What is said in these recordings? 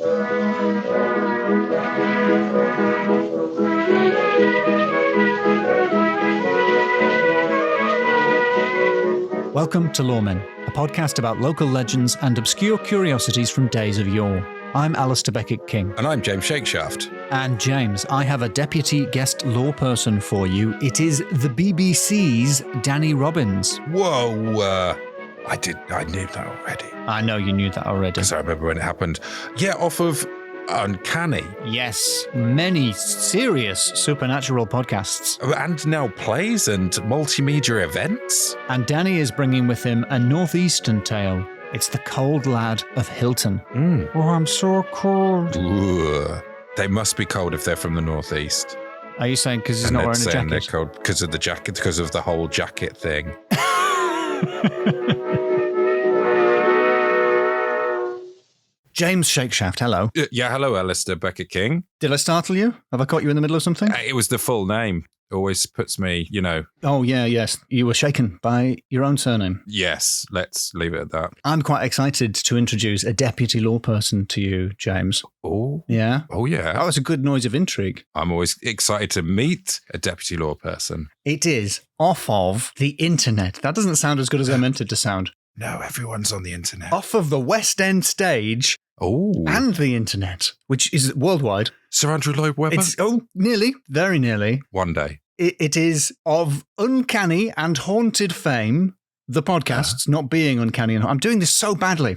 Welcome to Loremen, a podcast about local legends and obscure curiosities from days of yore. I'm Alasdair Beckett-King. And I'm James Shakeshaft. And James, I have a deputy guest law person for you. It is the BBC's Danny Robins. Whoa, I knew that already. I know you knew that already. Because I remember when it happened. Yeah, off of Uncanny. Yes, many serious supernatural podcasts. And now plays and multimedia events. And Danny is bringing with him a northeastern tale. It's the Cauld Lad of Hylton. Oh, I'm so cold. Ooh. They must be cold if they're from the northeast. Are you saying because he's not wearing a jacket? They're cold because of the jacket, because of the whole jacket thing. James Shakeshaft, hello. Yeah, hello, Alasdair Beckett-King. Did I startle you? Have I caught you in the middle of something? It was the full name. Always puts me, Oh, yeah, yes. You were shaken by your own surname. Yes, let's leave it at that. I'm quite excited to introduce a deputy law person to you, James. Oh. Yeah? Oh, yeah. That was a good noise of intrigue. I'm always excited to meet a deputy law person. It is off of the internet. That doesn't sound as good as I meant it to sound. No, everyone's on the internet. Off of the West End stage. Oh. And the internet, which is worldwide. Sir Andrew Lloyd Webber? Nearly, very nearly. One day. It is of uncanny and haunted fame, the podcasts not being uncanny. And I'm doing this so badly.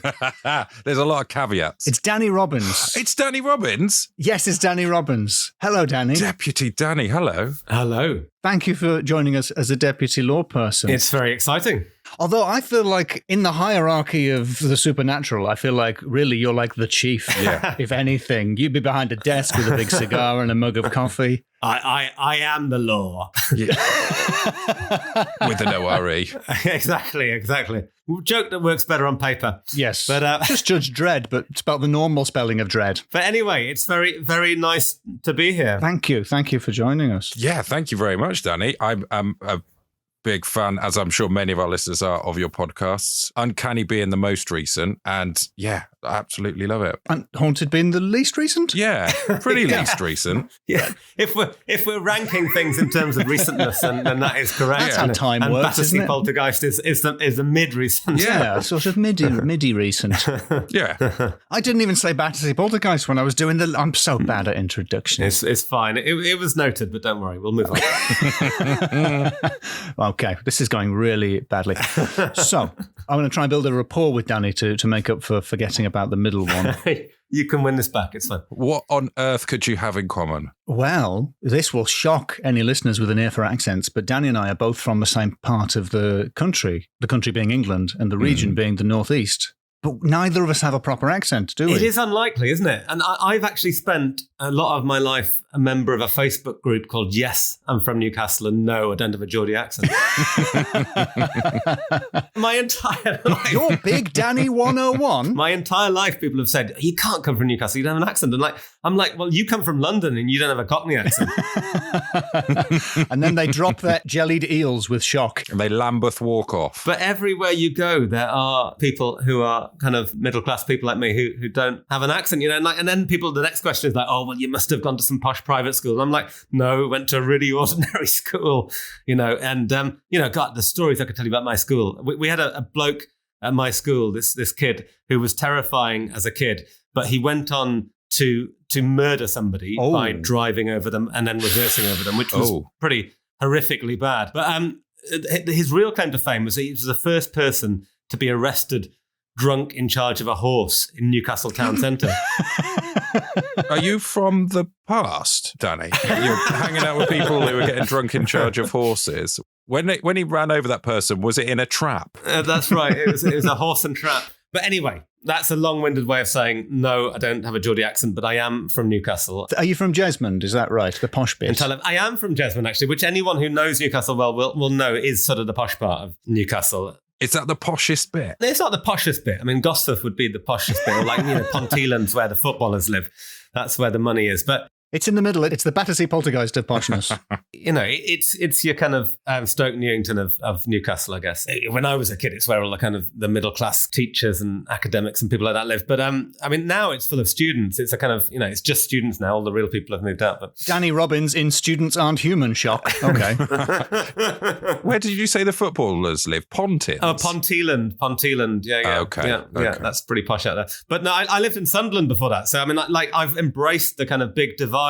There's a lot of caveats. It's Danny Robins. It's Danny Robins? Yes, it's Danny Robins. Hello, Danny. Deputy Danny, hello. Hello. Thank you for joining us as a deputy law person. It's very exciting. Although I feel like in the hierarchy of the supernatural, I feel like really you're like the chief. Yeah. If anything, you'd be behind a desk with a big cigar and a mug of coffee. I am the law. Yeah. With an O-R-E. Exactly. Joke that works better on paper. Yes. But just Judge Dredd, but spelled the normal spelling of dread. But anyway, it's very, very nice to be here. Thank you for joining us. Yeah, thank you very much, Danny. I'm a big fan, as I'm sure many of our listeners are, of your podcasts. Uncanny being the most recent, and yeah, I absolutely love it. And Haunted being the least recent? Yeah, pretty least recent. Yeah, if we're ranking things in terms of recentness, then that is correct. That's how time and works, isn't Battersea it? Poltergeist is the mid-recent. Yeah, sort of midi recent. Yeah. I didn't even say Battersea Poltergeist when I was doing I'm so bad at introductions. It's fine. It was noted, but don't worry, we'll move on. Okay, this is going really badly. So, I'm going to try and build a rapport with Danny to make up for forgetting about the middle one. You can win this back, it's fine. What on earth could you have in common? Well, this will shock any listeners with an ear for accents, but Danny and I are both from the same part of the country being England and the region being the northeast. But neither of us have a proper accent, do we? It is unlikely, isn't it? And I've actually spent a lot of my life a member of a Facebook group called Yes, I'm from Newcastle, and No, I don't have a Geordie accent. My entire life. You're Big Danny 101. My entire life, people have said, you can't come from Newcastle, you don't have an accent. And I'm like, well, you come from London and you don't have a Cockney accent. And then they drop their jellied eels with shock. And they Lambeth walk off. But everywhere you go, there are people who are kind of middle-class people like me who don't have an accent, and then the next question is like, oh, well, you must have gone to some posh private school. And I'm like, no, went to a really ordinary school, and God, the stories I could tell you about my school. We had a bloke at my school, this kid who was terrifying as a kid, but he went on to murder somebody by driving over them and then reversing over them, which was pretty horrifically bad. But his real claim to fame was he was the first person to be arrested drunk in charge of a horse in Newcastle town centre. Are you from the past, Danny? You're hanging out with people who are getting drunk in charge of horses. When he ran over that person, was it in a trap? That's right. It was a horse and trap. But anyway, that's a long-winded way of saying, no, I don't have a Geordie accent, but I am from Newcastle. Are you from Jesmond? Is that right? The posh bit? I am from Jesmond, actually, which anyone who knows Newcastle well will know is sort of the posh part of Newcastle. Is that the poshest bit? It's not the poshest bit. I mean, Gosforth would be the poshest bit, or Ponteland's where the footballers live. That's where the money is. But It's in the middle. It's the Battersea Poltergeist of poshness. It's your kind of Stoke Newington of Newcastle, I guess. When I was a kid, it's where all the kind of the middle class teachers and academics and people like that live. But now it's full of students. It's a kind of, it's just students now. All the real people have moved out. But Danny Robbins in Students Aren't Human shock. Okay. Where did you say the footballers live? Pontins? Oh, Ponteland. Yeah. Okay. Yeah, that's pretty posh out there. But no, I lived in Sunderland before that. So, I've embraced the kind of big divide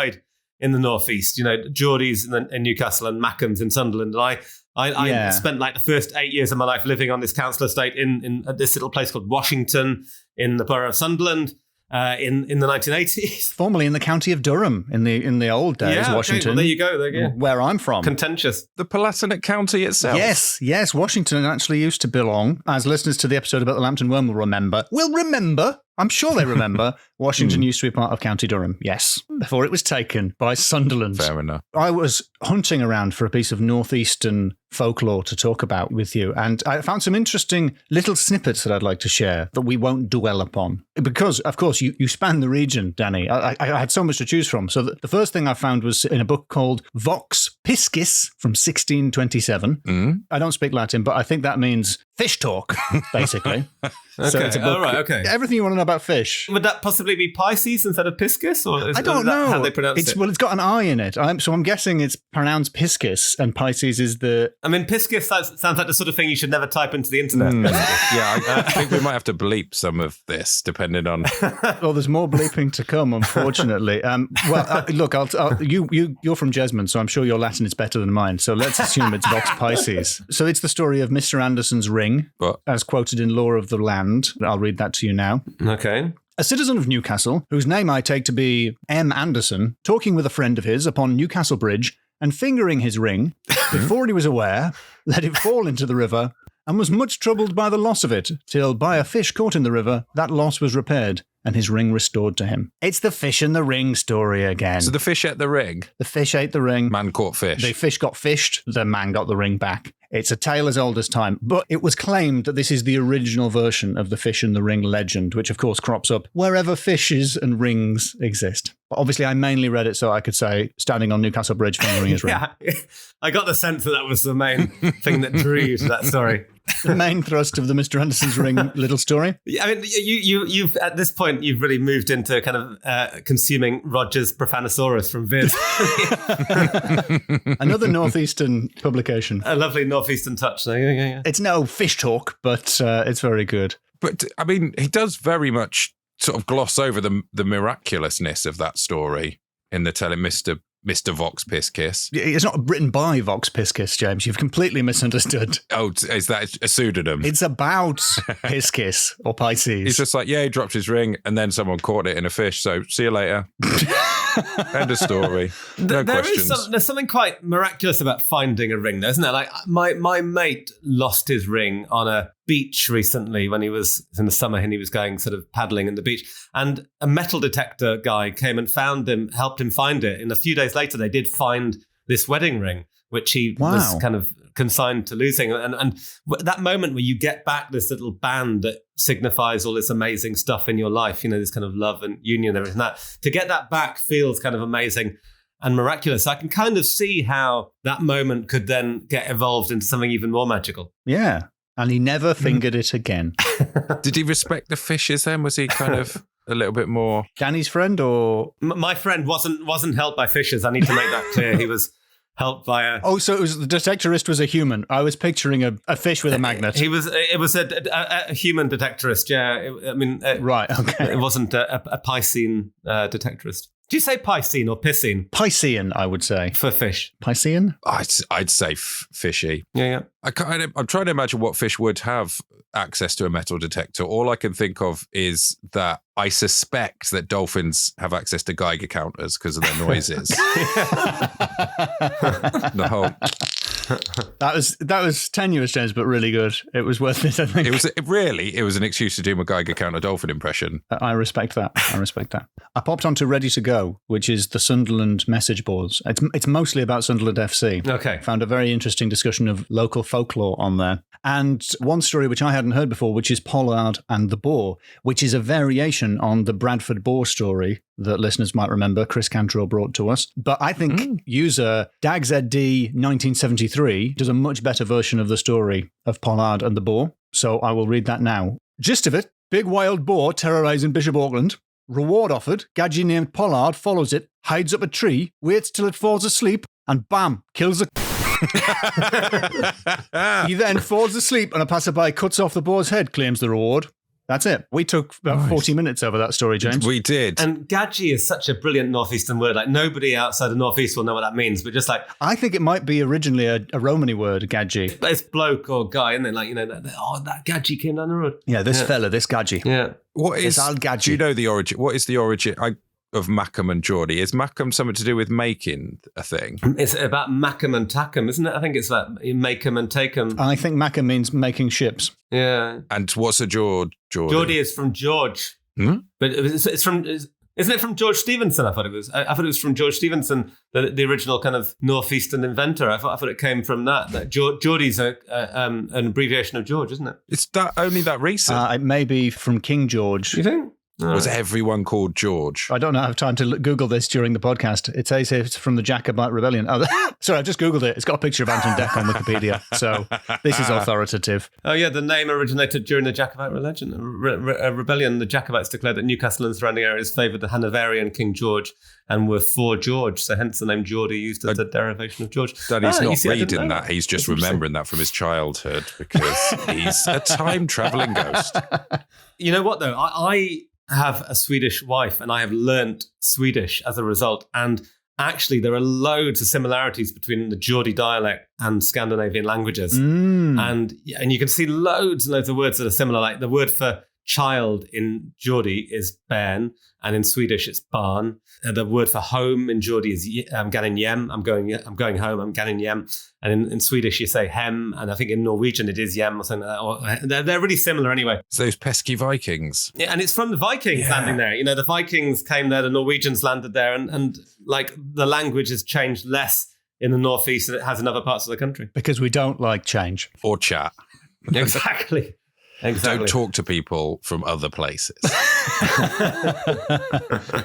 in the northeast. Geordies in Newcastle and Mackems in Sunderland. And I spent the first 8 years of my life living on this council estate in this little place called Washington in the borough of Sunderland. In the 1980s, formerly in the county of Durham in the old days, Washington. Well, there you go. Where I'm from, contentious. The Palatinate County itself. Yes. Washington actually used to belong, as listeners to the episode about the Lambton Worm will remember. I'm sure they remember. Washington used to be part of County Durham. Yes, before it was taken by Sunderland. Fair enough. I was hunting around for a piece of northeastern folklore to talk about with you, and I found some interesting little snippets that I'd like to share that we won't dwell upon. Because, of course, you span the region, Danny. I had so much to choose from. So the first thing I found was in a book called Vox Piscis from 1627. I don't speak Latin, but I think that means fish talk, basically. Okay. So it's a book, okay. Everything you want to know about fish. Would that possibly be Pisces instead of Piscis? Or I don't know how they pronounce it. Well, it's got an I in it. So I'm guessing it's pronounced Piscis, and Pisces is the... Piscis sounds like the sort of thing you should never type into the internet. I think we might have to bleep some of this, depending on... Well, there's more bleeping to come, unfortunately. Look, you're from Jesmond, so I'm sure your Latin is better than mine. So let's assume it's Vox Pisces. So it's the story of Mr. Anderson's ring, as quoted in Lore of the Land. I'll read that to you now. Okay. A citizen of Newcastle, whose name I take to be M. Anderson, talking with a friend of his upon Newcastle Bridge and fingering his ring, before he was aware, let it fall into the river and was much troubled by the loss of it, till by a fish caught in the river, that loss was repaired and his ring restored to him. It's the fish and the ring story again. So the fish ate the ring? The fish ate the ring. Man caught fish. The fish got fished. The man got the ring back. It's a tale as old as time, but it was claimed that this is the original version of the fish and the ring legend, which of course crops up wherever fishes and rings exist. But obviously, I mainly read it so I could say, standing on Newcastle Bridge fingering his ring. Yeah, I got the sense that was the main thing that drew you to that story. The main thrust of the Mr. Anderson's ring little story. I mean, you've at this point, you've really moved into kind of consuming Roger's Profanosaurus from Viz. Another northeastern publication. A lovely northeastern touch. Yeah. It's no fish talk, but it's very good. But, I mean, he does very much sort of gloss over the miraculousness of that story in the telling Mr. Vox Piscis. It's not written by Vox Piscis, James. You've completely misunderstood. Oh, is that a pseudonym? It's about Piscis or Pisces. He's just like, he dropped his ring and then someone caught it in a fish. So see you later. End of story. No questions. There's something quite miraculous about finding a ring, though, isn't there? Like my mate lost his ring on a beach recently when he was in the summer and he was going sort of paddling in the beach, and a metal detector guy came and found him, helped him find it. And a few days later, they did find this wedding ring, which he was kind of consigned to losing. And that moment where you get back this little band that signifies all this amazing stuff in your life, this kind of love and union and everything, that to get that back feels kind of amazing and miraculous. I can kind of see how that moment could then get evolved into something even more magical. Yeah. And he never fingered it again. Did he respect the fishes then? Was he kind of a little bit more... Danny's friend or... My friend wasn't helped by fishes. I need to make that clear. He was helped by a... Oh, so the detectorist was a human. I was picturing a fish with a magnet. It was a human detectorist, yeah. Right, okay. It wasn't a Piscean detectorist. Do you say Piscean or Piscean? Piscean, I would say. For fish. Piscean? I'd say fishy. Yeah. I'm trying to imagine what fish would have access to a metal detector. All I can think of is that I suspect that dolphins have access to Geiger counters because of their noises. The whole... That was tenuous, James, but really good. It was worth it, I think. It was an excuse to do my Geiger counter dolphin impression. I respect that. I popped onto Ready to Go, which is the Sunderland message boards. It's mostly about Sunderland FC. Okay. Found a very interesting discussion of local folklore on there. And one story which I hadn't heard before, which is Pollard and the Boar, which is a variation on the Bradford Boar story that listeners might remember Chris Cantrell brought to us. But I think user DagZD1973 does a much better version of the story of Pollard and the Boar. So I will read that now. Gist of it, big wild boar terrorising Bishop Auckland. Reward offered, Gadget named Pollard follows it, hides up a tree, waits till it falls asleep, and bam, kills the... He then falls asleep and a passerby cuts off the boar's head, claims the reward. That's it. We took about 40 minutes over that story, James. We did. And gadgie is such a brilliant northeastern word. Like nobody outside the northeast will know what that means. But just like I think it might be originally a Romany word, gadgie. It's bloke or guy, isn't it? Like that gadgie came down the road. Yeah, this fella, this gadgie. Yeah. What is? It's Al Gadgie. Do you know the origin? What is the origin of Mackem and Geordie? Is Mackem something to do with making a thing? It's about Mackem and Tackem, isn't it? I think it's like make 'em and take 'em. I think Mackem means making ships. Yeah. And what's a Geordie? Geordie is from George. But it's from... Isn't it from George Stevenson? I thought it was. I thought it was from George Stevenson, the original kind of northeastern inventor. I thought it came from that. Geordie's an abbreviation of George, isn't it? It's only that recent. It may be from King George. You think? Was everyone called George? I don't have time to Google this during the podcast. It says it's from the Jacobite Rebellion. Oh, sorry, I just Googled it. It's got a picture of Anton Deck on Wikipedia. So this is authoritative. Oh, yeah, the name originated during the Jacobite rebellion. The Jacobites declared that Newcastle and surrounding areas favoured the Hanoverian King George and were for George. So hence the name Geordie used as a derivation of George. Daddy's not reading that. He's just remembering that from his childhood because he's a time-travelling ghost. You know what, though? I have a Swedish wife and I have learnt Swedish as a result. And actually, there are loads of similarities between the Geordie dialect and Scandinavian languages. And you can see loads and loads of words that are similar. Like the word for child in Geordie is barn, and in Swedish it's barn. The word for home in Geordie is ganin hjem. I'm going home. I'm ganin hjem. And in Swedish you say hem, and I think in Norwegian it is hjem or something like that. They're really similar anyway. It's those pesky Vikings. Yeah, and it's from the Vikings landing there. You know, the Vikings came there, the Norwegians landed there, and like the language has changed less in the northeast than it has in other parts of the country. Because we don't like change. Or chat. Exactly. Don't talk to people from other places.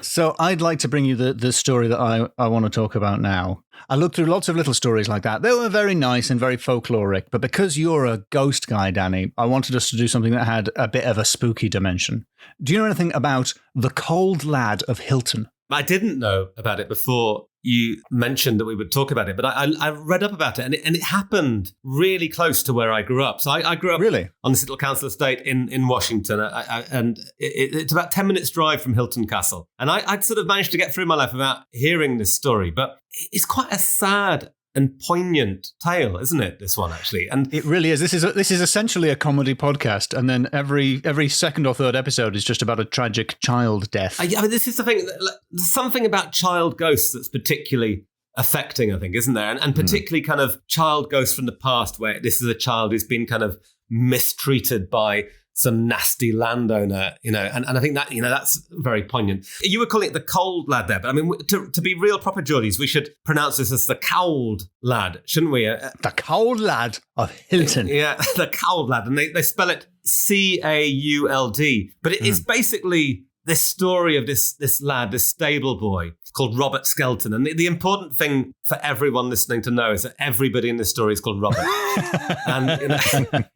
So I'd like to bring you the story that I want to talk about now. I looked through lots of little stories like that. They were very nice and very folkloric, but because you're a ghost guy, Danny, I wanted us to do something that had a bit of a spooky dimension. Do you know anything about the Cauld Lad of Hylton? I didn't know about it before you mentioned that we would talk about it, but I read up about it, and it happened really close to where I grew up. So I grew up on this little council estate in Washington, and it's about 10 minutes drive from Hylton Castle. And I'd sort of managed to get through my life without hearing this story, but it's quite a sad and poignant tale, isn't it? This one, actually, and it really is. This is essentially a comedy podcast, and then every second or third episode is just about a tragic child death. I mean, this is the thing. There's something about child ghosts that's particularly affecting, I think, isn't there? And particularly kind of child ghosts from the past, where this is a child who's been kind of mistreated by some nasty landowner, you know, and I think that, you know, that's very poignant. You were calling it the Cauld Lad there, but I mean, to be real proper Geordies, we should pronounce this as the Cauld Lad, shouldn't we? The Cauld Lad of Hylton. Yeah, the Cauld Lad, and they spell it Cauld, but it is basically this story of this lad, this stable boy called Robert Skelton. And the important thing for everyone listening to know is that everybody in this story is called Robert. And you know,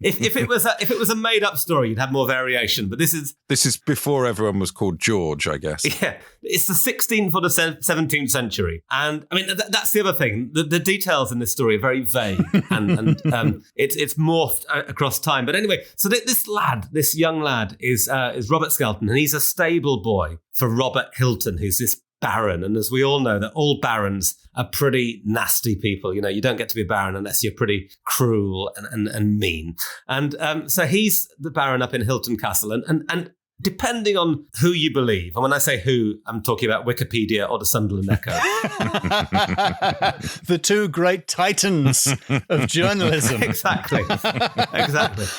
if it was a made up story, you'd have more variation. But this is before everyone was called George, I guess. Yeah, it's the 16th or the 17th century. And I mean, that's the other thing. The details in this story are very vague, and it's morphed across time. But anyway, so this young lad is Robert Skelton, and he's a stable boy for Robert Hylton, who's this baron. And as we all know, that all barons are pretty nasty people. You know, you don't get to be a baron unless you're pretty cruel and mean. And so he's the baron up in Hylton Castle. And depending on who you believe, and when I say who, I'm talking about Wikipedia or the Sunderland Echo. The two great titans of journalism. Exactly.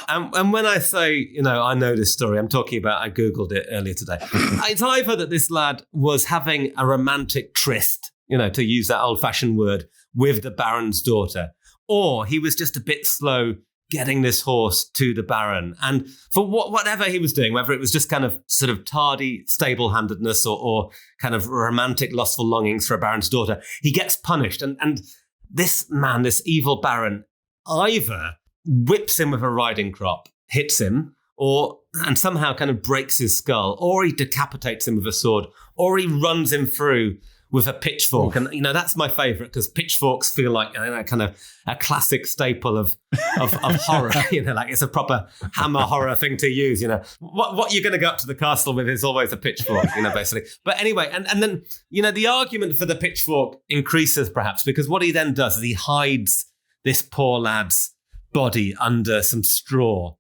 And when I say, I know this story, I'm talking about, I Googled it earlier today. It's either that this lad was having a romantic tryst, to use that old-fashioned word, with the Baron's daughter, or he was just a bit slow getting this horse to the Baron. And for whatever he was doing, whether it was just kind of sort of tardy stable-handedness or kind of romantic lustful longings for a Baron's daughter, he gets punished. And this man, this evil Baron, either whips him with a riding crop, hits him, and somehow kind of breaks his skull, or he decapitates him with a sword, or he runs him through with a pitchfork. And, that's my favourite, because pitchforks feel like kind of a classic staple of horror. Like it's a proper hammer horror thing to use. What you're going to go up to the castle with is always a pitchfork, basically. But anyway, and then, the argument for the pitchfork increases perhaps, because what he then does is he hides this poor lad's body under some straw.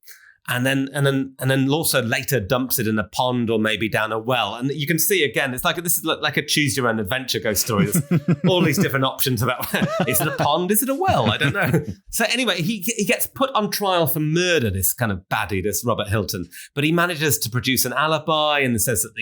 And then also later dumps it in a pond or maybe down a well. And you can see again, this is like a choose your own adventure ghost story. There's all these different options about, is it a pond? Is it a well? I don't know. So anyway, he gets put on trial for murder, this kind of baddie, this Robert Hylton. But he manages to produce an alibi and says that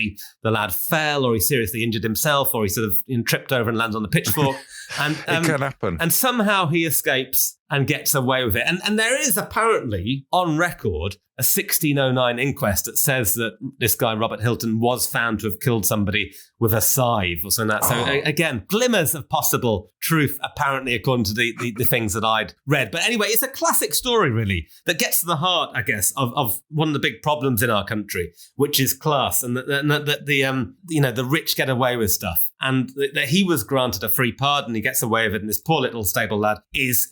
the lad fell, or he seriously injured himself, or he sort of tripped over and lands on the pitchfork. And it can happen. And somehow he escapes and gets away with it. And there is apparently, on record, a 1609 inquest that says that this guy, Robert Hylton, was found to have killed somebody with a scythe or something like that. So again, glimmers of possible truth, apparently, according to the things that I'd read. But anyway, it's a classic story, really, that gets to the heart, I guess, of one of the big problems in our country, which is class, and that the rich get away with stuff. And that he was granted a free pardon, he gets away with it, and this poor little stable lad is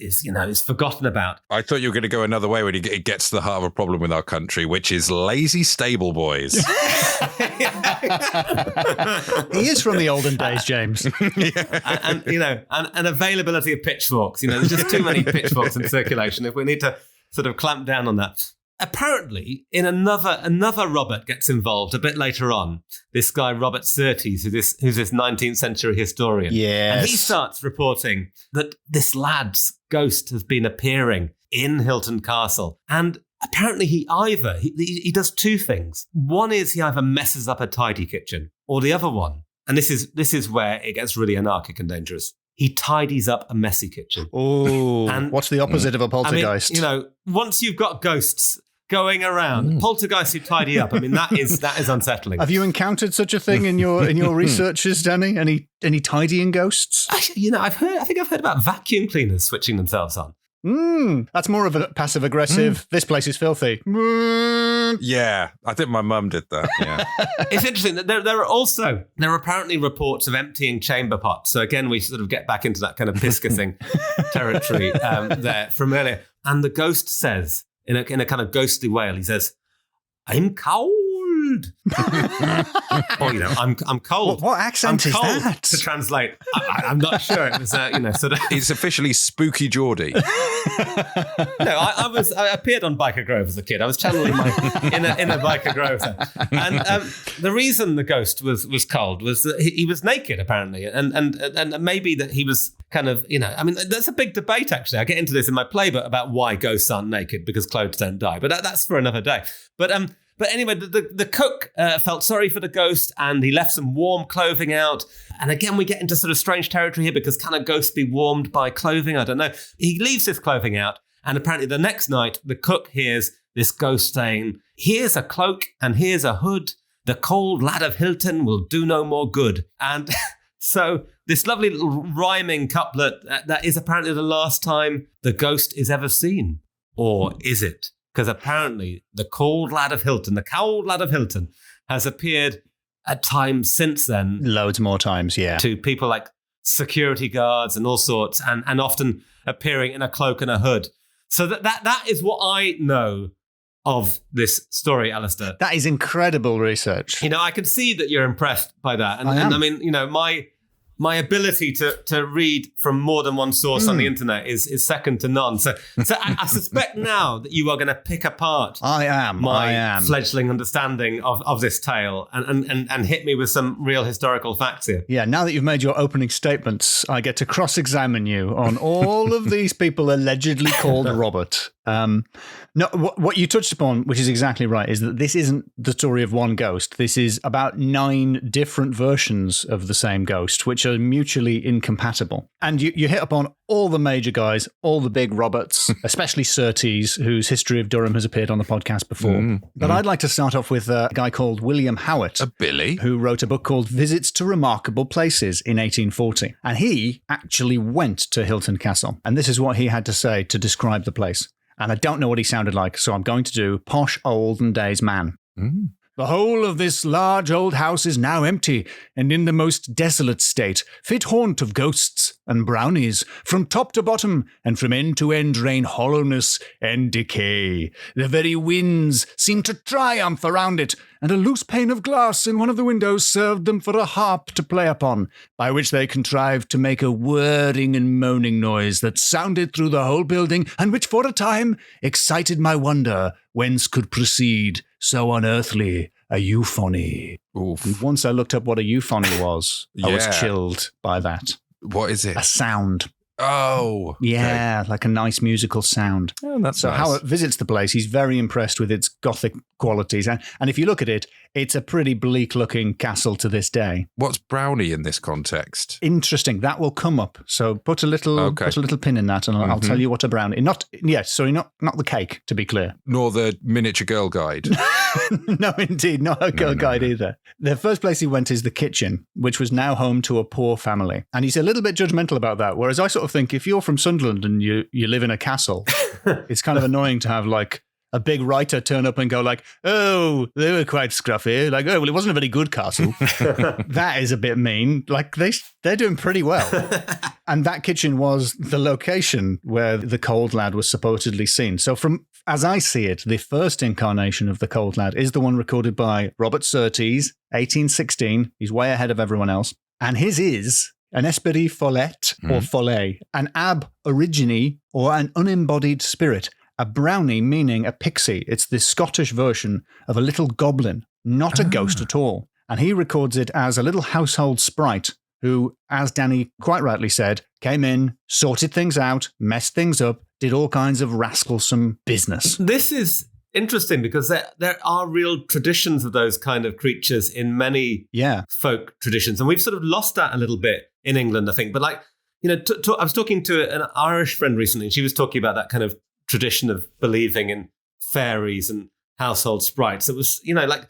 forgotten about. I thought you were going to go another way when it gets to the heart of a problem with our country, which is lazy stable boys. He is from the olden days, James. And availability of pitchforks. There's just too many pitchforks in circulation. If we need to sort of clamp down on that. Apparently, in another Robert gets involved a bit later on. This guy, Robert Surtees, who's this 19th century historian. Yes. And he starts reporting that this lad's ghost has been appearing in Hylton Castle. And apparently he does two things. One is he either messes up a tidy kitchen, or the other one, and this is where it gets really anarchic and dangerous, he tidies up a messy kitchen. Oh, and what's the opposite of a poltergeist? Once you've got ghosts going around, poltergeists who tidy up, that is unsettling. Have you encountered such a thing in your researches, Danny? Any tidying ghosts? I think I've heard about vacuum cleaners switching themselves on. That's more of a passive aggressive. This place is filthy. Yeah, I think my mum did that. Yeah, it's interesting that there are apparently reports of emptying chamber pots. So again, we sort of get back into that kind of Piscathing territory there from earlier. And the ghost says in a kind of ghostly wail, he says, "I'm cold." Or I'm cold. What accent is that? To translate, I'm not sure. It was sort of. It's officially Spooky Geordie. No, I appeared on Biker Grove as a kid. I was channeling my inner Biker Grove. And the reason the ghost was cold was that he was naked, apparently, and maybe that he was kind of there's a big debate actually. I get into this in my play, but about why ghosts aren't naked, because clothes don't die. But that's for another day. But anyway, the cook felt sorry for the ghost, and he left some warm clothing out. And again, we get into sort of strange territory here, because can a ghost be warmed by clothing? I don't know. He leaves his clothing out, and apparently the next night, the cook hears this ghost saying, "Here's a cloak and here's a hood. The Cauld Lad of Hylton will do no more good." And so this lovely little rhyming couplet, that is apparently the last time the ghost is ever seen. Or is it? Because apparently the Cauld Lad of Hylton has appeared at times since then. Loads more times, yeah. To people like security guards and all sorts, and often appearing in a cloak and a hood. So that is what I know of this story, Alasdair. That is incredible research. I can see that you're impressed by that. And I mean, my ability to read from more than one source on the internet is second to none. So I suspect now that you are going to pick apart my fledgling understanding of this tale and hit me with some real historical facts here. Yeah, now that you've made your opening statements, I get to cross-examine you on all of these people allegedly called Robert. No, what you touched upon, which is exactly right, is that this isn't the story of one ghost. This is about 9 different versions of the same ghost, which are mutually incompatible. And you hit upon all the major guys, all the big Roberts, especially Surtees, whose History of Durham has appeared on the podcast before. But I'd like to start off with a guy called William Howitt. A Billy. Who wrote a book called Visits to Remarkable Places in 1840. And he actually went to Hylton Castle. And this is what he had to say to describe the place. And I don't know what he sounded like, so I'm going to do posh olden days man. The whole of this large old house is now empty and in the most desolate state, fit haunt of ghosts and brownies. From top to bottom and from end to end reign hollowness and decay. The very winds seem to triumph around it, and a loose pane of glass in one of the windows served them for a harp to play upon, by which they contrived to make a whirring and moaning noise that sounded through the whole building, and which for a time excited my wonder whence could proceed so unearthly a euphony. Oof. Once I looked up what a euphony was, I was chilled by that. What is it? A sound. Oh. Yeah, like a nice musical sound. Oh, that's so nice. Howard visits the place. He's very impressed with its Gothic qualities. And if you look at it, it's a pretty bleak-looking castle to this day. What's brownie in this context? Interesting. That will come up. So put a little pin in that, and I'll tell you what a brownie. Not the cake, to be clear. Nor the miniature girl guide. No, indeed, not a girl guide either. The first place he went is the kitchen, which was now home to a poor family. And he's a little bit judgmental about that, whereas I sort of think if you're from Sunderland and you live in a castle, it's kind of annoying to have like a big writer turn up and go like, oh, they were quite scruffy. Like, oh, well, it wasn't a very good castle. That is a bit mean. Like, they're doing pretty well. And that kitchen was the location where the Cauld Lad was supposedly seen. So as I see it, the first incarnation of the Cauld Lad is the one recorded by Robert Surtees, 1816. He's way ahead of everyone else. And his is an esprit follet or follet, an ab origine or an unembodied spirit, a brownie meaning a pixie. It's the Scottish version of a little goblin, not a ghost at all. And he records it as a little household sprite who, as Danny quite rightly said, came in, sorted things out, messed things up, did all kinds of rascalsome business. This is interesting because there are real traditions of those kind of creatures in many folk traditions. And we've sort of lost that a little bit in England, I think. But like, you know, I was talking to an Irish friend recently, and she was talking about that kind of tradition of believing in fairies and household sprites. It was, you know, like,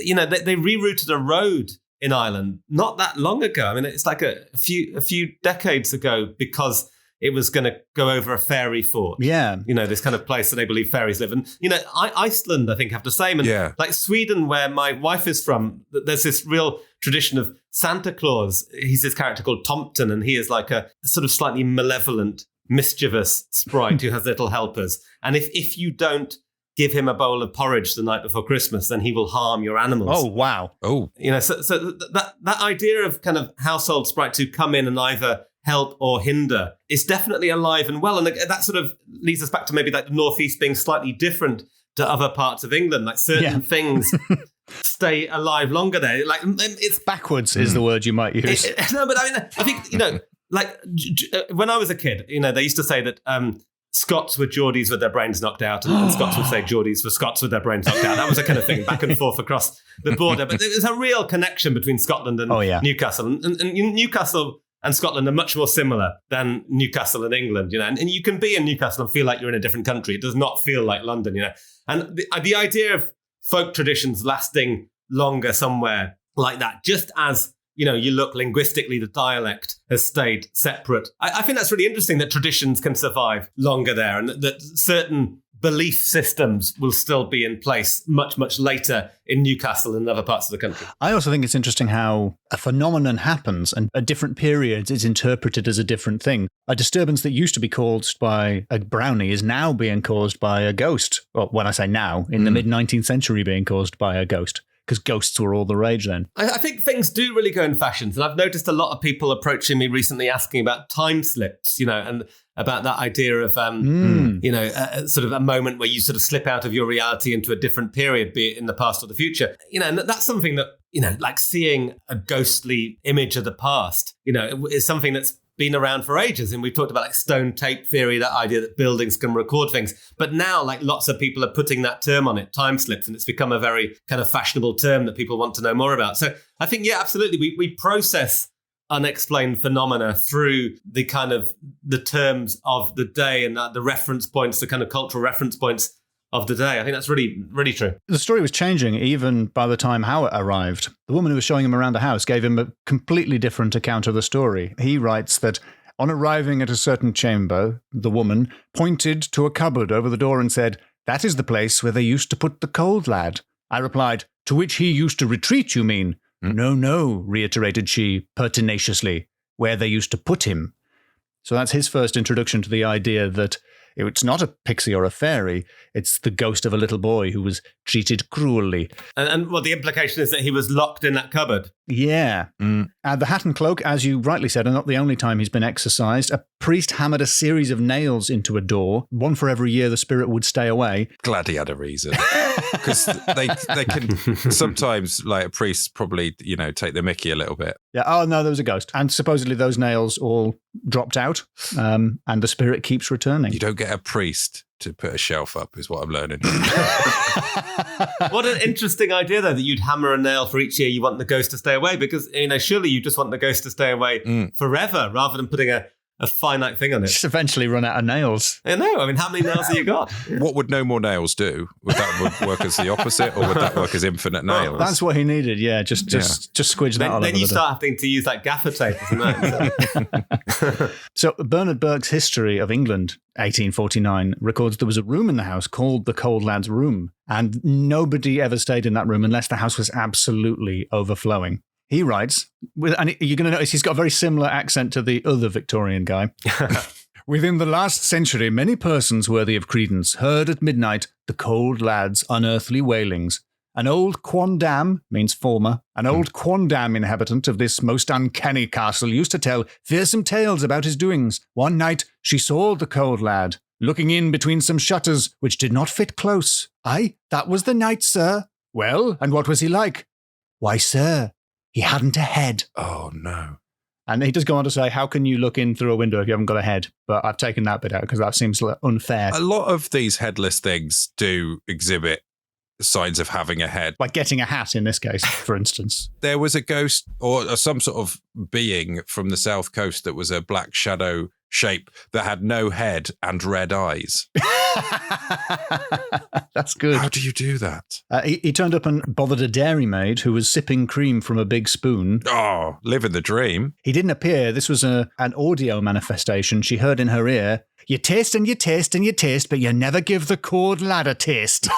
you know, they rerouted a road in Ireland not that long ago. I mean, it's like a few decades ago because it was going to go over a fairy fort. Yeah. You know, this kind of place that they believe fairies live. And, you know, Iceland, I think, have the same. And like Sweden, where my wife is from, there's this real tradition of Santa Claus. He's this character called Tomten, and he is like a sort of slightly malevolent, mischievous sprite who has little helpers. And if you don't give him a bowl of porridge the night before Christmas, then he will harm your animals. Oh, wow. Oh. You know, so that idea of kind of household sprites who come in and either help or hinder is definitely alive and well. And that sort of leads us back to maybe like the Northeast being slightly different to other parts of England. Like certain things stay alive longer there. Like it's backwards is the word you might use. No, but I mean, I think, you know, like when I was a kid, you know, they used to say that Scots were Geordies with their brains knocked out, and Scots would say Geordies were Scots with their brains knocked out. That was a kind of thing back and forth across the border. But there's a real connection between Scotland and Newcastle. And Newcastle and Scotland are much more similar than Newcastle and England, you know. And you can be in Newcastle and feel like you're in a different country. It does not feel like London, you know. And the idea of folk traditions lasting longer somewhere like that, just as, you know, you look linguistically, the dialect has stayed separate. I think that's really interesting that traditions can survive longer there, and that certain belief systems will still be in place much, much later in Newcastle and other parts of the country. I also think it's interesting how a phenomenon happens and at different periods it's interpreted as a different thing. A disturbance that used to be caused by a brownie is now being caused by a ghost. Well, when I say now, in the mid-19th century being caused by a ghost. because ghosts were all the rage then. I think things do really go in fashions. And I've noticed a lot of people approaching me recently asking about time slips, and about that idea of, sort of a moment where you sort of slip out of your reality into a different period, be it in the past or the future. And that's something that, like seeing a ghostly image of the past, is something that's been around for ages. And we've talked about like stone tape theory, that idea that buildings can record things. But now like lots of people are putting that term on it, time slips, and it's become a very kind of fashionable term that people want to know more about. So I think, yeah, absolutely. We process unexplained phenomena through the kind of the terms of the day and the reference points, the kind of cultural reference points of the day. I think that's really, really true. The story was changing even by the time Howard arrived. The woman who was showing him around the house gave him a completely different account of the story. He writes that on arriving at a certain chamber, the woman pointed to a cupboard over the door and said, "That is the place where they used to put the Cauld Lad." I replied, "To which he used to retreat, you mean?" "No, no," reiterated she pertinaciously, "where they used to put him." So that's his first introduction to the idea that it's not a pixie or a fairy, it's the ghost of a little boy who was treated cruelly. And well, the implication is that he was locked in that cupboard. Yeah. The hat and cloak, as you rightly said, are not the only time he's been exorcised. A priest hammered a series of nails into a door, one for every year the spirit would stay away. Glad he had a reason. Because they can sometimes, like a priest probably, take the mickey a little bit. Yeah. Oh, no, there was a ghost. And supposedly those nails all dropped out and the spirit keeps returning. You don't get a priest to put a shelf up, is what I'm learning. What an interesting idea, though, that you'd hammer a nail for each year you want the ghost to stay away, because, surely you just want the ghost to stay away forever rather than putting a finite thing on it. Just eventually run out of nails. I know. I mean, how many nails have you got? What would no more nails do? Would that work as the opposite, or would that work as infinite nails? That's what he needed, yeah. Just squidge that all over. Then you start having to use like gaffer tape or something. So Bernard Burke's History of England, 1849, records there was a room in the house called the Cauld Lad's Room, and nobody ever stayed in that room unless the house was absolutely overflowing. He writes, and you're going to notice he's got a very similar accent to the other Victorian guy. Within the last century, many persons worthy of credence heard at midnight the Cauld Lad's unearthly wailings. An old quondam, means former, an old quondam inhabitant of this most uncanny castle used to tell fearsome tales about his doings. One night she saw the Cauld Lad, looking in between some shutters which did not fit close. "Aye, that was the night, sir." "Well, and what was he like?" "Why, sir, he hadn't a head." Oh, no. And he does go on to say, how can you look in through a window if you haven't got a head? But I've taken that bit out because that seems unfair. A lot of these headless things do exhibit signs of having a head. Like getting a hat in this case, for instance. There was a ghost or some sort of being from the south coast that was a black shadow shape that had no head and red eyes. That's good. How do you do that? He turned up and bothered a dairymaid who was sipping cream from a big spoon. Oh, living the dream. He didn't appear. This was an audio manifestation. She heard in her ear, "You taste and you taste and you taste, but you never give the Cauld Lad a taste."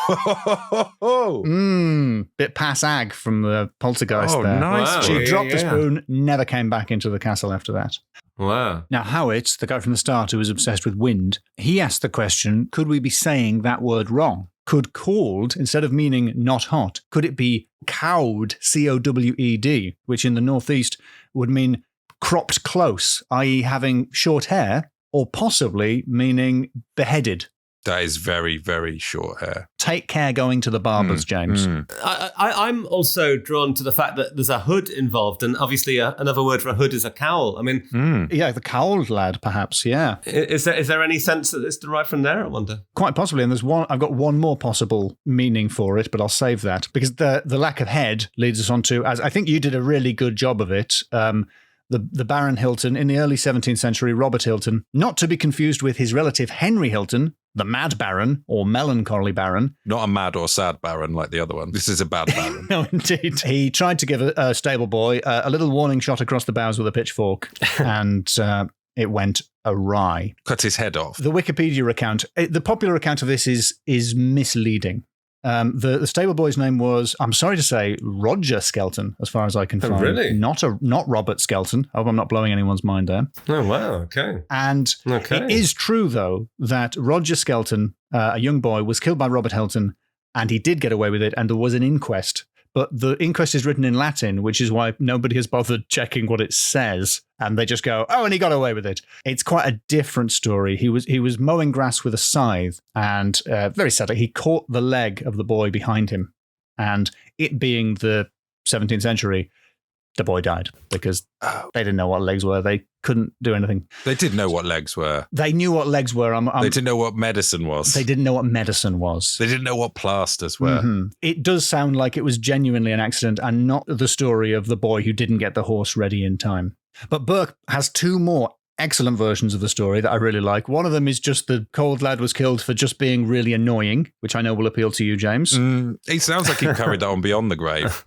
Bit pass ag from the poltergeist there. Nice. Wow. She dropped the spoon, never came back into the castle after that. Wow. Now, Howitt, the guy from the start who was obsessed with wind, he asked the question, could we be saying that word wrong? Could cauld, instead of meaning not hot, could it be cowed, C-O-W-E-D, which in the northeast would mean cropped close, i.e. having short hair, or possibly meaning beheaded? That is very, very short hair. Take care going to the barbers, James. I'm also drawn to the fact that there's a hood involved, and obviously another word for a hood is a cowl. I mean, Yeah, the Cauld Lad, perhaps, yeah. Is there any sense that it's derived from there, I wonder? Quite possibly, and I've got one more possible meaning for it, but I'll save that, because the lack of head leads us on to, as I think you did a really good job of it, the Baron Hylton in the early 17th century, Robert Hylton, not to be confused with his relative Henry Hylton, the Mad Baron, or Melancholy Baron. Not a mad or sad baron like the other one. This is a bad baron. No, indeed. He tried to give a stable boy a little warning shot across the bows with a pitchfork, and it went awry. Cut his head off. The Wikipedia account, the popular account of this is misleading. The stable boy's name was, I'm sorry to say, Roger Skelton, as far as I can find. Really? Not Robert Skelton. I hope I'm not blowing anyone's mind there. Oh, wow. Okay. And it is true, though, that Roger Skelton, a young boy, was killed by Robert Hylton, and he did get away with it, and there was an inquest. but the inquest is written in Latin, which is why nobody has bothered checking what it says. And they just go, oh, and he got away with it. It's quite a different story. He was mowing grass with a scythe, and very sadly, he caught the leg of the boy behind him. And it being the 17th century, the boy died because they didn't know what legs were. They couldn't do anything. They did know what legs were. They knew what legs were. They didn't know what medicine was. They didn't know what medicine was. They didn't know what plasters were. Mm-hmm. It does sound like it was genuinely an accident and not the story of the boy who didn't get the horse ready in time. But Burke has two more excellent versions of the story that I really like. One of them is just the Cauld Lad was killed for just being really annoying, which I know will appeal to you, James. He sounds like he carried that on beyond the grave.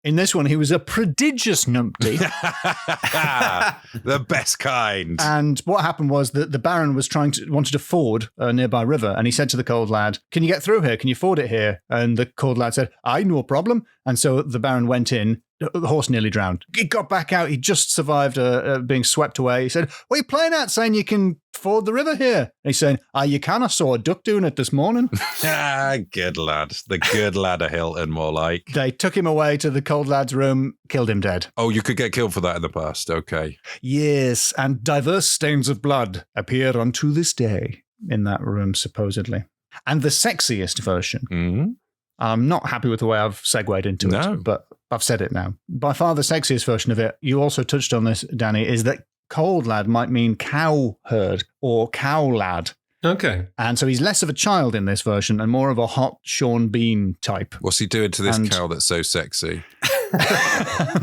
In this one, he was a prodigious numpty. The best kind. And what happened was that the Baron wanted to ford a nearby river, and he said to the Cauld Lad, can you get through here? Can you ford it here? And the Cauld Lad said, I no problem. And so the Baron went in. The horse nearly drowned. He got back out. He just survived being swept away. He said, what are you playing at, saying you can ford the river here? And he's saying, you can. I saw a duck doing it this morning. Good lad. The good lad of Hylton, more like. They took him away to the Cauld Lad's room, killed him dead. Oh, you could get killed for that in the past. Okay. Yes, and diverse stains of blood appear unto this day in that room, supposedly. And the sexiest version. Mm-hmm. I'm not happy with the way I've segued into it, but I've said it now. By far the sexiest version of it, you also touched on this, Danny, is that Cauld Lad might mean cow herd or cow lad. Okay. And so he's less of a child in this version and more of a hot Sean Bean type. What's he doing to this cow that's so sexy?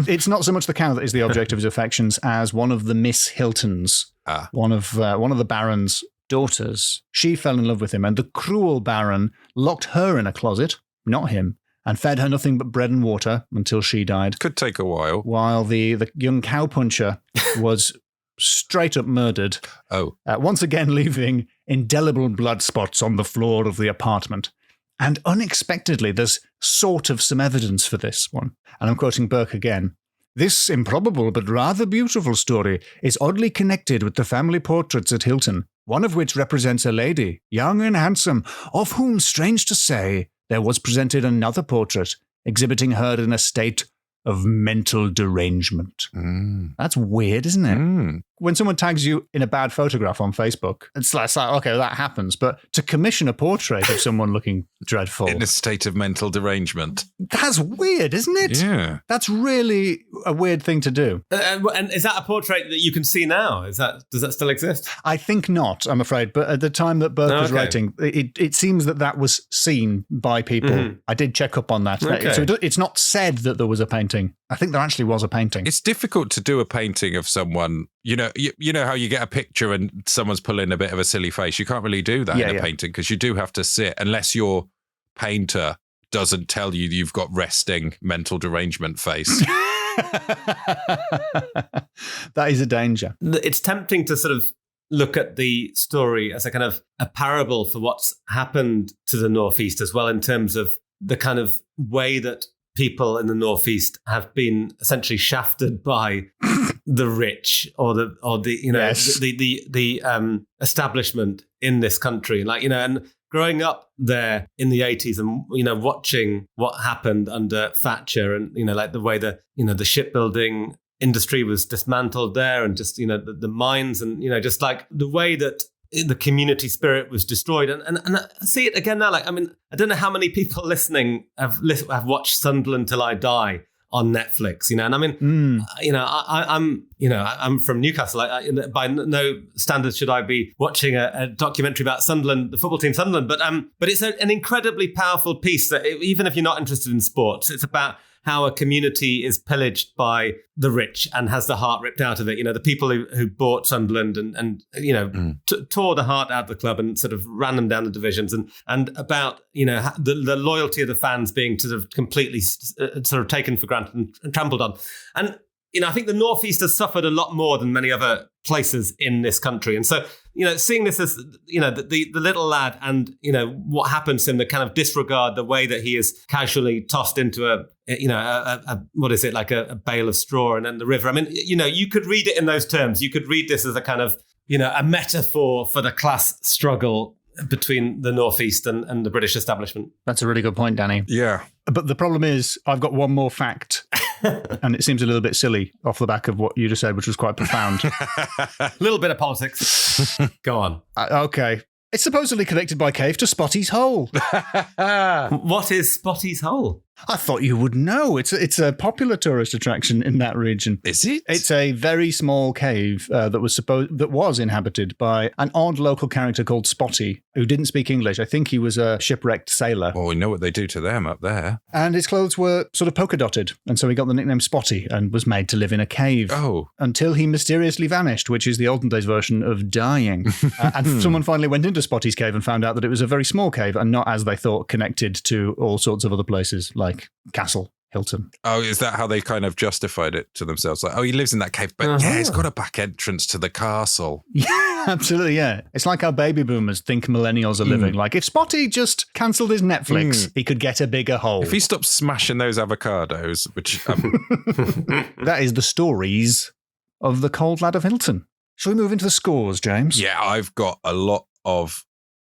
It's not so much the cow that is the object of his affections as one of the Miss Hyltons, one of the Baron's daughters. She fell in love with him, and the cruel Baron locked her in a closet, not him, and fed her nothing but bread and water until she died. Could take a while. While the young cowpuncher was straight up murdered. Oh. Once again leaving indelible blood spots on the floor of the apartment. And unexpectedly, there's sort of some evidence for this one. And I'm quoting Burke again. This improbable but rather beautiful story is oddly connected with the family portraits at Hylton, one of which represents a lady, young and handsome, of whom, strange to say, there was presented another portrait, exhibiting her in a state of mental derangement. That's weird, isn't it? When someone tags you in a bad photograph on Facebook, it's like, okay, that happens. But to commission a portrait of someone looking dreadful. In a state of mental derangement. That's weird, isn't it? Yeah. That's really a weird thing to do. And is that a portrait that you can see now? Does that still exist? I think not, I'm afraid. But at the time that Burke was writing, it seems that was seen by people. Mm-hmm. I did check up on that. Okay. So it's not said that there was a painting. I think there actually was a painting. It's difficult to do a painting of someone. You know how you get a picture and someone's pulling a bit of a silly face. You can't really do that in a painting because you do have to sit, unless your painter doesn't tell you you've got resting mental derangement face. That is a danger. It's tempting to sort of look at the story as a kind of a parable for what's happened to the Northeast as well, in terms of the kind of way that people in the Northeast have been essentially shafted by the rich or the establishment in this country, and growing up there in the 80s and watching what happened under Thatcher and the way the shipbuilding industry was dismantled there, and just the mines, and just like the way that the community spirit was destroyed, and I see it again now. I don't know how many people listening have watched Sunderland Till I Die on Netflix, and I'm from Newcastle. By no standards should I be watching a documentary about Sunderland, the football team Sunderland, but it's an incredibly powerful piece that even if you're not interested in sports, it's about how a community is pillaged by the rich and has the heart ripped out of it. The people who bought Sunderland and tore the heart out of the club and sort of ran them down the divisions, and about, the loyalty of the fans being sort of completely sort of taken for granted and trampled on. And, I think the Northeast has suffered a lot more than many other places in this country. And so, seeing this as, the little lad and, what happens to him, the kind of disregard, the way that he is casually tossed into a bale of straw and then the river. You could read it in those terms. You could read this as a kind of, a metaphor for the class struggle between the Northeast and the British establishment. That's a really good point, Danny. Yeah. But the problem is, I've got one more fact, and it seems a little bit silly off the back of what you just said, which was quite profound. A little bit of politics. Go on. Okay. It's supposedly connected by cave to Spotty's Hole. What is Spotty's Hole? I thought you would know. It's a popular tourist attraction in that region. Is it? It's a very small cave that was inhabited by an odd local character called Spotty, who didn't speak English. I think he was a shipwrecked sailor. Well, we know what they do to them up there. And his clothes were sort of polka dotted, and so he got the nickname Spotty and was made to live in a cave. Oh. Until he mysteriously vanished, which is the olden days version of dying. And someone finally went into Spotty's cave and found out that it was a very small cave and not, as they thought, connected to all sorts of other places like Castle, Hylton. Oh, is that how they kind of justified it to themselves? Like, oh, he lives in that cave, but yeah, he's got a back entrance to the castle. Yeah, absolutely, yeah. It's like how baby boomers think millennials are living. Like, if Spotty just cancelled his Netflix, he could get a bigger hole. If he stopped smashing those avocados, which... That is the stories of the Cauld Lad of Hylton. Shall we move into the scores, James? Yeah, I've got a lot of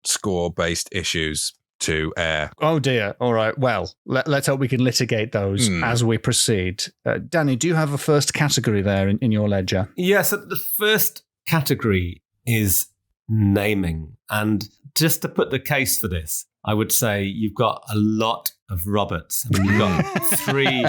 score-based issues to air. Oh dear. All right. Well, let's hope we can litigate those as we proceed. Danny, do you have a first category there in your ledger? Yes, the first category is naming. And just to put the case for this, I would say you've got a lot of Roberts. I mean, you've got 3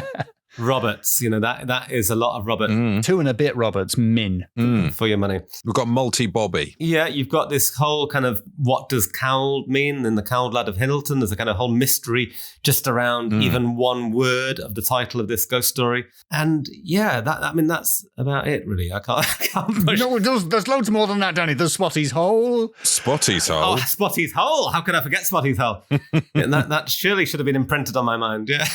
Roberts. You know, that is a lot of Robert. 2 and a bit Roberts, min. For your money. We've got multi-Bobby. Yeah, you've got this whole kind of what does Cauld mean in the Cauld Lad of Hylton. There's a kind of whole mystery just around even one word of the title of this ghost story. And yeah, that's about it, really. I can't push. No, there's loads more than that, Danny. There's Spotty's Hole. Spotty's Hole? Oh, Spotty's Hole. How could I forget Spotty's Hole? that surely should have been imprinted on my mind, yeah.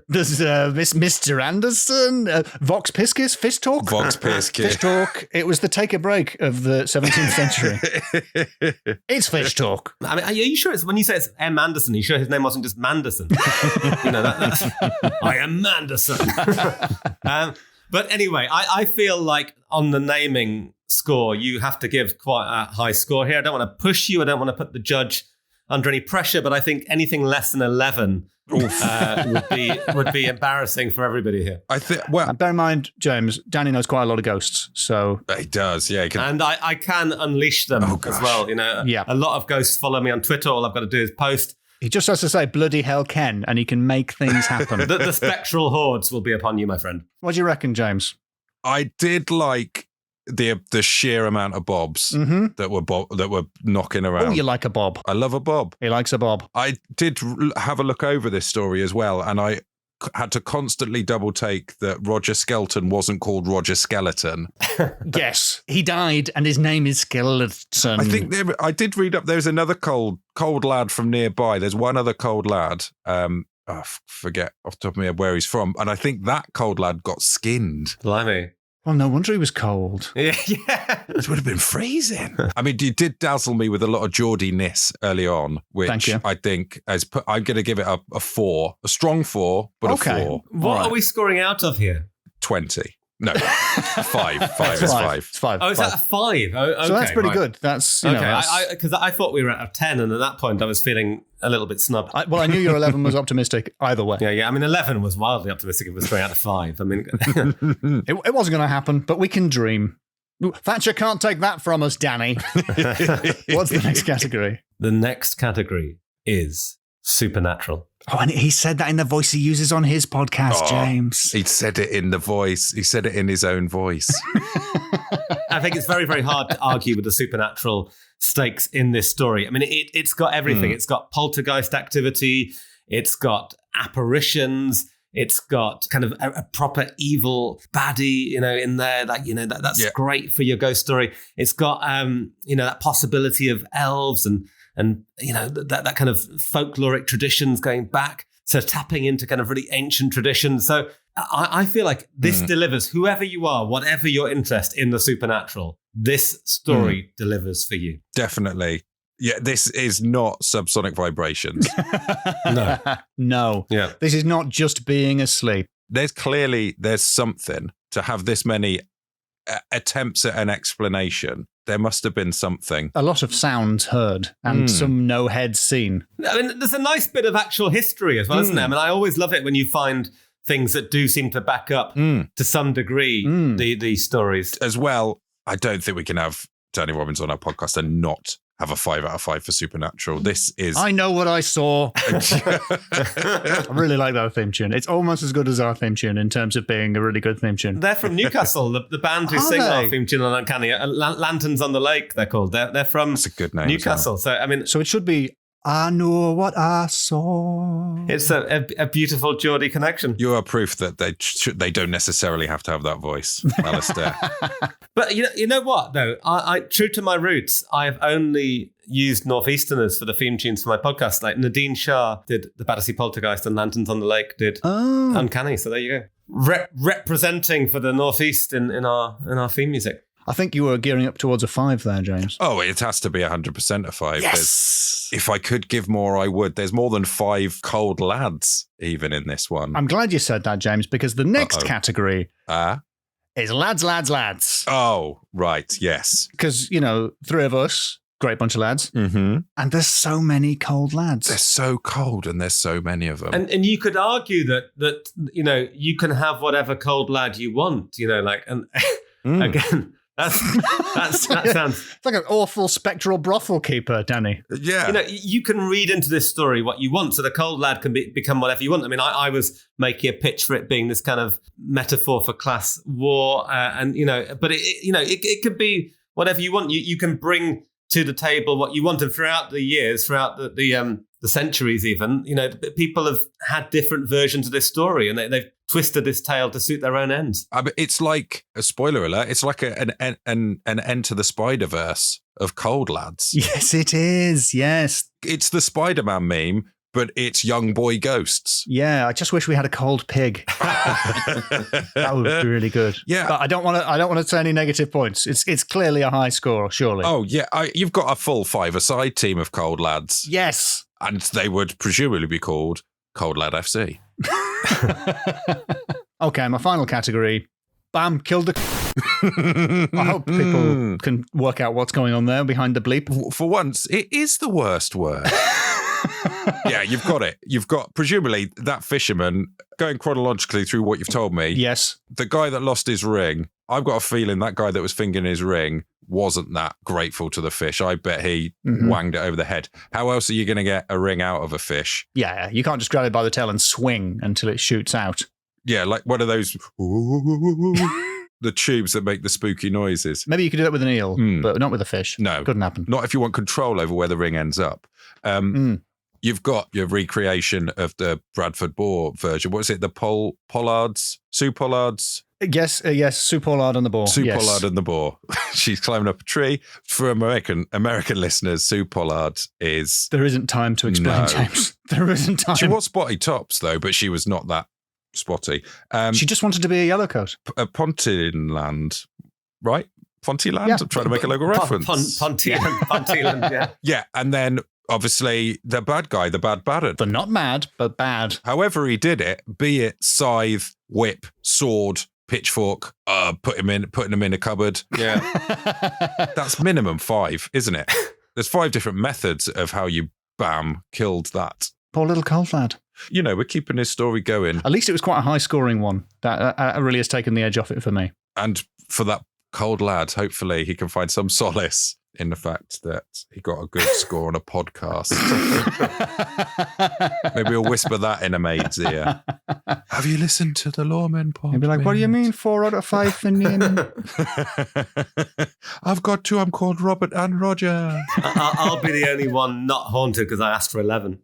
There's Mr. Anderson, Vox Piscis, Fish Talk. Vox Piscis. Fish Talk. It was the take a break of the 17th century. It's Fish Talk. I mean, are you sure when you say it's M. Anderson, are you sure his name wasn't just Manderson? You know, that's I am Manderson. But anyway, I feel like on the naming score, you have to give quite a high score here. I don't want to push you. I don't want to put the judge under any pressure, but I think anything less than 11 would be embarrassing for everybody here. I think. Well, bear in mind, James, Danny knows quite a lot of ghosts, so he does. Yeah, he can. And I can unleash them as well. You know, a lot of ghosts follow me on Twitter. All I've got to do is post. He just has to say bloody hell Ken, and he can make things happen. the spectral hordes will be upon you, my friend. What do you reckon, James? I did like the sheer amount of bobs that were knocking around. Oh, you like a bob. I love a bob. He likes a bob. I did have a look over this story as well, and I had to constantly double take that Roger Skelton wasn't called Roger Skeleton. Yes, he died and his name is Skeleton. I think I did read up there's another Cauld lad from nearby. There's one other Cauld lad. I forget off the top of my head where he's from. And I think that Cauld lad got skinned. Blimey. Well, no wonder he was cold. Yeah. It would have been freezing. I mean, you did dazzle me with a lot of Geordie-ness early on, which I think I'm going to give it a 4. A strong 4, but a 4. What are we scoring out of here? 20. No, 5. 5 is 5. It's 5. Oh, is that a 5? Oh, okay, so that's pretty good. That's okay. Because I thought we were at a 10, and at that point I was feeling a little bit snubbed. I knew your 11 was optimistic either way. Yeah. I mean, 11 was wildly optimistic. It was going out of 5. I mean, it wasn't going to happen, but we can dream. Thatcher can't take that from us, Danny. What's the next category? The next category is supernatural. Oh, and he said that in the voice he uses on his podcast, James. He said it in the voice. He said it in his own voice. I think it's very, very hard to argue with the supernatural stakes in this story. I mean, it's got everything. It's got poltergeist activity. It's got apparitions. It's got kind of a proper evil baddie, in there. That's great for your ghost story. It's got, that possibility of elves and that kind of folkloric traditions going back. So tapping into kind of really ancient traditions. So I feel like this delivers, whoever you are, whatever your interest in the supernatural, this story delivers for you. Definitely. Yeah, this is not subsonic vibrations. No. Yeah. This is not just being asleep. There's something to have this many attempts at an explanation there must have been something. A lot of sounds heard and some no heads seen. I mean, there's a nice bit of actual history as well, isn't there? I mean, I always love it when you find things that do seem to back up to some degree these stories. As well, I don't think we can have Danny Robbins on our podcast and not have a 5 out of 5 for Supernatural. This is... I know what I saw. I really like that theme tune. It's almost as good as our theme tune in terms of being a really good theme tune. They're from Newcastle, the band who sing our theme tune on Uncanny. Lanterns on the Lake, they're called. They're from That's a good name, Newcastle. So, I mean... So it should be, I know what I saw. It's a beautiful Geordie connection. You are proof that they don't necessarily have to have that voice, Alasdair. But you know what, though? I true to my roots, I've only used Northeasterners for the theme tunes for my podcast. Like Nadine Shah did the Battersea Poltergeist and Lanterns on the Lake did Uncanny. So there you go. Representing for the Northeast in our theme music. I think you were gearing up towards a 5 there, James. Oh, it has to be 100% a 5. Yes! If I could give more, I would. There's more than 5 Cauld Lads even in this one. I'm glad you said that, James, because the next category is lads. Oh, right, yes. Because, 3 of us, great bunch of lads, and there's so many Cauld Lads. They're so cold and there's so many of them. And you could argue that you can have whatever Cauld Lad you want, again... That sounds... It's like an awful spectral brothel keeper, Danny. Yeah. You can read into this story what you want. So the Cauld Lad can become whatever you want. I mean, I was making a pitch for it being this kind of metaphor for class war. But it could be whatever you want. You can bring to the table what you want. And throughout the years, throughout the centuries even, people have had different versions of this story and they've twisted this tale to suit their own ends. It's like, a spoiler alert, it's like an Enter the Spider-Verse of Cauld Lads. Yes, it is, yes. It's the Spider-Man meme, but it's young boy ghosts. Yeah, I just wish we had a cold pig. That would be really good. Yeah. But I don't want to say any negative points. It's clearly a high score, surely. Oh, yeah, you've got a full 5-a-side team of Cauld Lads. Yes. And they would presumably be called Cauld Lad FC. Okay, my final category. Bam, killed the... I hope people can work out what's going on there behind the bleep. For once, it is the worst word. Yeah, you've got it. You've got, presumably, that fisherman, going chronologically through what you've told me. Yes. The guy that lost his ring, I've got a feeling that guy that was fingering his ring wasn't that grateful to the fish. I bet he wanged it over the head. How else are you going to get a ring out of a fish? Yeah, you can't just grab it by the tail and swing until it shoots out. Yeah, like one of those... the tubes that make the spooky noises. Maybe you could do that with an eel, but not with a fish. No. Couldn't happen. Not if you want control over where the ring ends up. You've got your recreation of the Bradford Boar version. What is it? The Pollards? Sue Pollards? Yes, Sue Pollard and the Boar. Sue Pollard and the Boar. She's climbing up a tree. For American listeners, Sue Pollard is... There isn't time to explain, James. There isn't time. She was spotty tops, though, but she was not that spotty. She just wanted to be a yellowcoat. Pontyland, right? Pontyland? Yeah. I'm trying to make a local reference. Pontyland, yeah. Yeah, and then obviously the bad guy, the bad Barrett. But not mad, but bad. However he did it, be it scythe, whip, sword, pitchfork, putting them in a cupboard. Yeah. That's minimum 5, isn't it? There's 5 different methods of how you, killed that. Poor little Cauld Lad. We're keeping his story going. At least it was quite a high-scoring one. That really has taken the edge off it for me. And for that Cauld Lad, hopefully he can find some solace in the fact that he got a good score on a podcast. Maybe we'll whisper that in a maid's ear. Have you listened to the Loremen podcast? He'd be like, what do you mean 4 out of 5 for name? I've got 2. I'm called Robert and Roger. I'll be the only one not haunted because I asked for 11.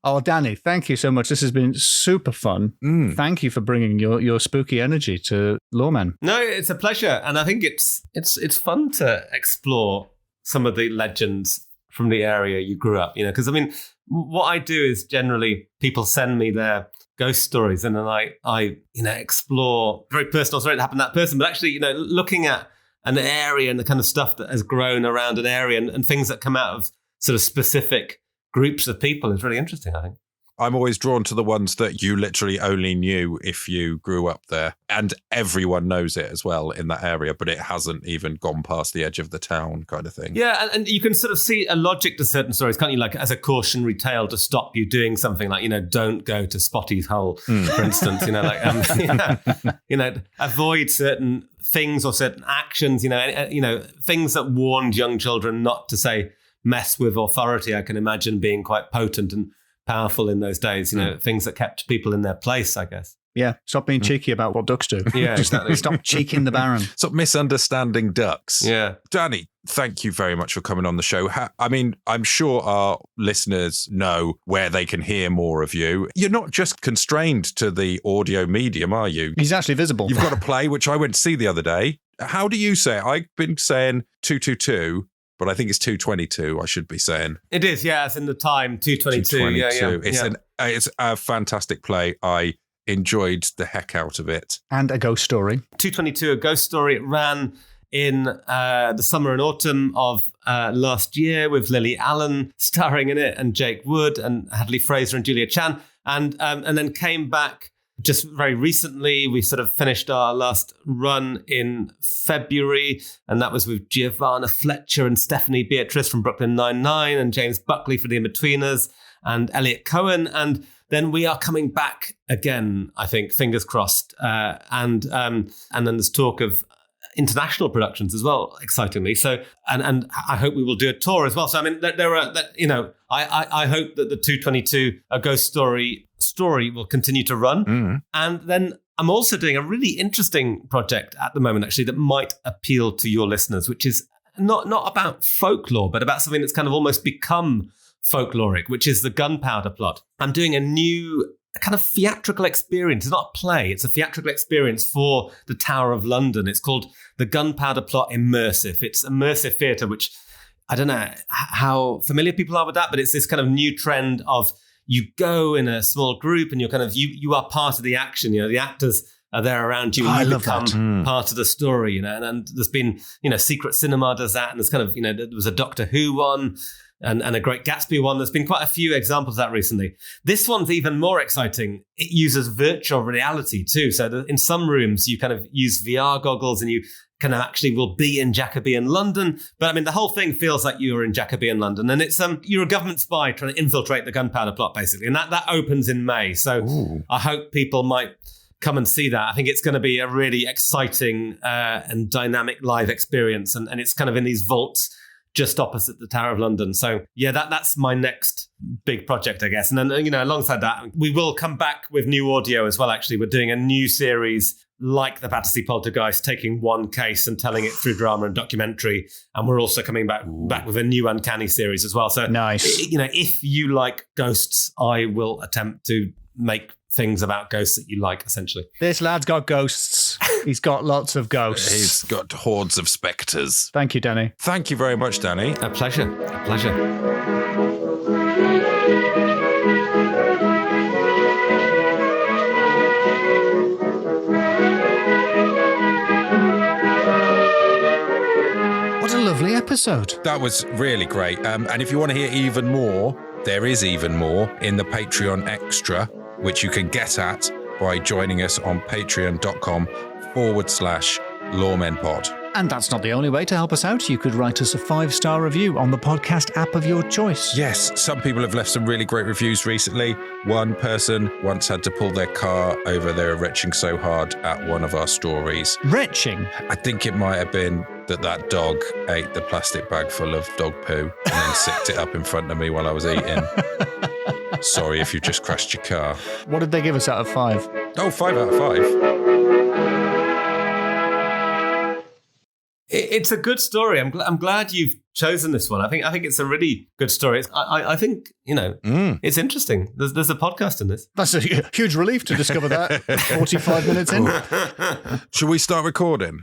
Oh, Danny, thank you so much. This has been super fun. Thank you for bringing your spooky energy to Loremen. No, it's a pleasure. And I think it's fun to explore some of the legends from the area you grew up, because I mean, what I do is generally people send me their ghost stories and then I explore very personal story that happened to that person, but actually, looking at an area and the kind of stuff that has grown around an area and things that come out of sort of specific groups of people is really interesting, I think. I'm always drawn to the ones that you literally only knew if you grew up there. And everyone knows it as well in that area, but it hasn't even gone past the edge of the town kind of thing. Yeah, and you can sort of see a logic to certain stories, can't you? Like as a cautionary tale to stop you doing something like, don't go to Spotty's hole, for instance, avoid certain things or certain actions, things that warned young children not to say mess with authority. I can imagine being quite potent and powerful in those days, things that kept people in their place, I guess. Yeah, stop being cheeky about what ducks do. Yeah, exactly. Stop cheeking the Baron. Stop misunderstanding ducks. Yeah. Danny, thank you very much for coming on the show. I'm sure our listeners know where they can hear more of you. You're not just constrained to the audio medium, are you? He's actually visible. You've got a play, which I went to see the other day. How do you say it? I've been saying 222, but I think it's 222, I should be saying. It is, yeah. It's in the time, 222. Yeah. It's a fantastic play. I enjoyed the heck out of it. And a ghost story. 222, a ghost story. It ran in the summer and autumn of last year with Lily Allen starring in it, and Jake Wood and Hadley Fraser and Julia Chan, and then came back just very recently. We sort of finished our last run in February, and that was with Giovanna Fletcher and Stephanie Beatrice from Brooklyn Nine-Nine and James Buckley for The In-Betweeners and Elliot Cohen. And then we are coming back again, I think, fingers crossed. And then there's talk of international productions as well, excitingly. So, and I hope we will do a tour as well. So, I mean, there are, I hope that the 222, a ghost story will continue to run. And then I'm also doing a really interesting project at the moment, actually, that might appeal to your listeners, which is not about folklore, but about something that's kind of almost become folkloric, which is the Gunpowder Plot. I'm doing a new kind of theatrical experience. It's not a play, it's a theatrical experience for the Tower of London. It's called the Gunpowder Plot Immersive. It's immersive theatre, which I don't know how familiar people are with that, but it's this kind of new trend of you go in a small group and you're kind of, you are part of the action. The actors are there around you and you become part of the story, and there's been, Secret Cinema does that, and there's kind of, there was a Doctor Who one, and a Great Gatsby one. There's been quite a few examples of that recently. This one's even more exciting. It uses virtual reality too. So in some rooms, you kind of use VR goggles and you kind of actually will be in Jacobean London. But I mean, the whole thing feels like you're in Jacobean London. And it's you're a government spy trying to infiltrate the Gunpowder Plot, basically. And that opens in May. So I hope people might come and see that. I think it's going to be a really exciting and dynamic live experience. And it's kind of in these vaults just opposite the Tower of London. So yeah, that's my next big project, I guess. And then, alongside that, we will come back with new audio as well, actually. We're doing a new series like the Battersea Poltergeist, taking one case and telling it through drama and documentary. And we're also coming back with a new Uncanny series as well. So nice. If you like ghosts, I will attempt to make things about ghosts that you like, essentially. This lad's got ghosts. He's got lots of ghosts. He's got hordes of spectres. Thank you, Danny. Thank you very much, Danny. A pleasure. A pleasure. What a lovely episode. That was really great. And if you want to hear even more, there is even more in the Patreon Extra, which you can get at by joining us on patreon.com/LoremenPod. And that's not the only way to help us out. You could write us a 5-star review on the podcast app of your choice. Yes, some people have left some really great reviews recently. One person once had to pull their car over. They were retching so hard at one of our stories. Retching? I think it might have been that dog ate the plastic bag full of dog poo and then sicked it up in front of me while I was eating. Sorry if you just crashed your car. What did they give us out of 5? Oh, 5 out of 5. It's a good story. I'm glad you've chosen this one. I think it's a really good story. I think it's interesting. There's a podcast in this. That's a huge relief to discover that 45 minutes in. Should we start recording?